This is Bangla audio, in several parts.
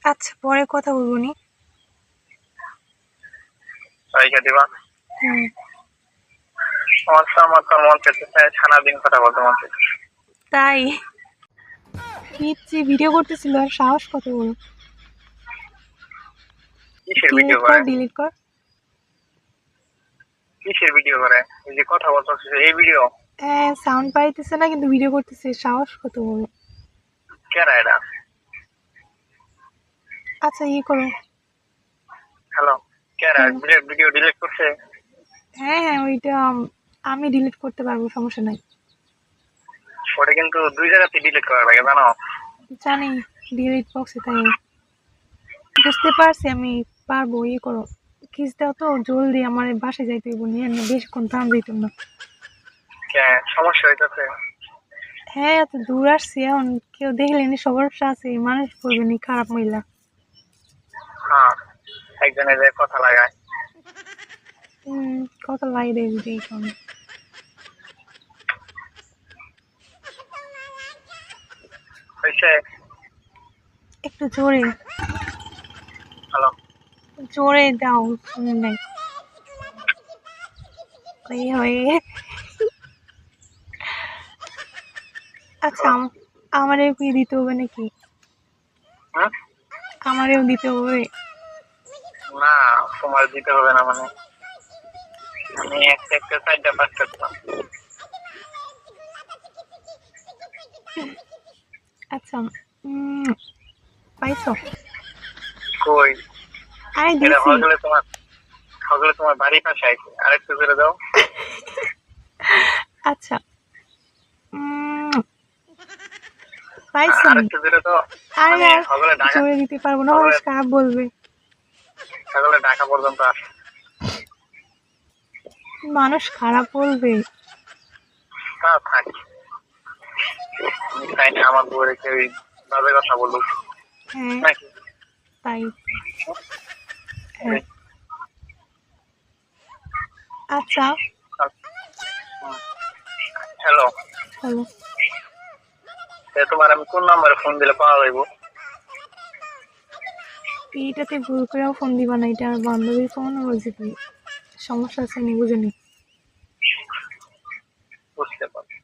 আচ্ছা, পরে কথা বলবো নি। রেখে দিবা। হুম। আমার তোর মন চাইতেছে সারাদিন কথা বলতে মন চাইতেছে। তাই পিচ্ছি ভিডিও করতেছিল, আর সাহস কত বড়! কিসের ভিডিও ডিলিট কর, করে? ডিলিট কর। কিসের ভিডিও করে? এই যে কথা বলতেছিস এই ভিডিও? হ্যাঁ, সাউন্ড পাইতেছে না কিন্তু ভিডিও করতেছে, সাহস কত বড়! কেরা এটা? আচ্ছা, ইয়ে করো। হ্যালো, কেরা হ্যালো। ভিডিও ডিলিট করছে? হ্যাঁ হ্যাঁ, ওইটা আমি ডিলিট করতে পারবো, সমস্যা নাই। ওটা কিন্তু 2 জায়গাতে ডিলিট করা লাগে জানো? জানি, ডিলিট বক্সে তাই। বুঝতে পারছি আমি, পারবো। ইয়ে করো, কিস দাও তো জলদি, আমার বাসায় যাইতে হইব, নিয়ে না বেশিক্ষণ টান দিত না। সমস্যা হইতেছে? হ্যাঁ, এত দূর আসছি, এখন কেউ দেখলেনি সবার আছে, মানুষ বলবে নি খারাপ মহিলা। হ্যাঁ, একজনের যে কথা লাগায়। কত লাই দেয় যদি এখন। হয়েছে? একটু জোরে, হ্যালো। জোরে দাও, শুনে নাই। ওই হয়ে। আচ্ছা, আমারেও কি দিতে হবে নাকি? হুম? আমারেও দিতে হবে? না, তোমার দিতে হবে না মানে আমি একটা একটা 4টা 5টা দিলাম। আচ্ছা, পাইছো? কই? আরে এটা দিছি। হগলে তোমার বাড়ির পাশে আইছে, আরেকটু করে দাও। আচ্ছা, পাইছো? আরেকটু করে দাও। আরে মানে আর হগলে ঢাকা, জোরে দিতে পারবো না, হগলে মানুষ খারাপ বলবে। হগলে ঢাকা পর্যন্ত আসে। মানুষ খারাপ বলবে। তা থাক, আমি চাই না আমার বউরে কেউ বাজে কথা বলুক হ্যাঁ, নাকি? তাই। হ্যাঁ। আচ্ছা। Hello, hello. তোমার আমি কোন নাম্বারে ফোন দিলে পাওয়া যাইব? এইটাতে ভুল করেও ফোন দিবা না, এটা আর বান্ধবীর ফোন, বলছি কি সমস্যা আছে নি, বুঝেনি? বুঝতে পারছি।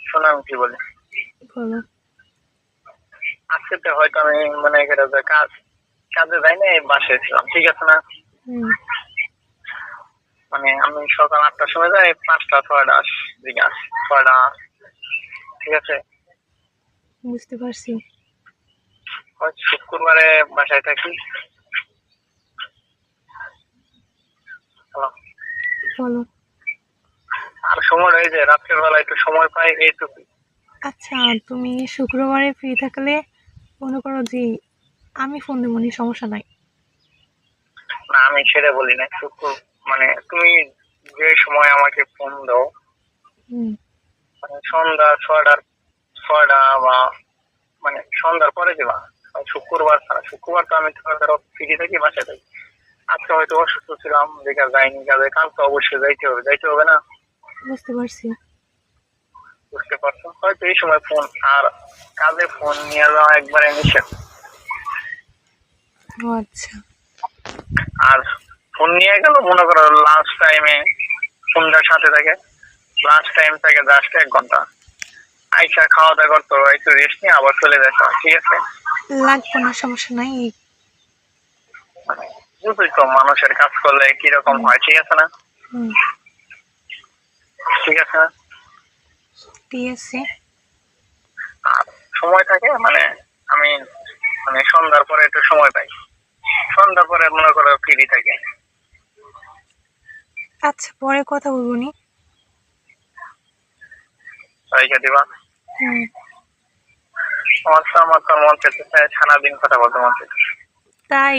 শোনো আমি কি বলি, বলো। আজকে তো হয়তো আমি মনে করি যে কাজে যাই না, এই বাসায় ছিলাম, ঠিক আছে না? হুম। মানে আমি সকাল 8টার সময় যাই, 5টা 6টা দিকে আসি, 6টা, ঠিক আছে? বুঝতে পারছি। হয়তো শুক্রবারে বাসায় থাকি। হ্যালো। বলো। আর সময় রয়ে যায়, রাত্রের বেলা একটু সময় পাই এইটুকু। আচ্ছা, তুমি শুক্রবারে ফ্রি থাকলে মনে করো যে আমি ফোন দেবো নি, সমস্যা নাই। না, আমি সেটা বলি না। মানে তুমি যে সময় আমাকে ফোন দাও, হুম। মানে সন্ধ্যা 6টা বা মানে সন্ধ্যার পরে দিবা। শুক্রবার ছাড়া, শুক্রবার তো আমি ধরো ফ্রি থাকি, বাসায় থাকি। আজকে হয়তো অসুস্থ ছিলাম, দেখা যায়নি কাজে, কাল তো অবশ্যই যাইতে হবে না? বুঝতে পারছি। বুঝতে পারছো? হয়তো এই সময় ফোন, আর কাজে ফোন নিয়ে যাওয়া একবারে নিষেধ। ও আচ্ছা। আর ফোন নিয়ে গেল মনে করো লাঞ্চ টাইমে, ফোনটার সাথে থাকে, লাঞ্চ টাইম থাকে জাস্ট 1 ঘন্টা। আইসা খাওয়া দাওয়া করতো, একটু রেস্ট নিয়ে আবার চলে যেত, ঠিক আছে? লাগবো না, সমস্যা নাই। মানে বুঝলি তো মানুষের কাজ করলে কিরকম হুম। হয়, ঠিক আছে না? হুম। ঠিক আছে না? ঠিক আছে। আর সময় থাকে মানে আমি মানে সন্ধ্যার পরে একটু সময় পাই, সন্ধ্যার পরে মনে করো ফ্রি থাকে। আচ্ছা, পরে কথা বলবো নি। রেখে দিবা। হুম। আমার তো মন চাইতেছে সারাদিন কথা বলতে মন চাইতেছে। তাই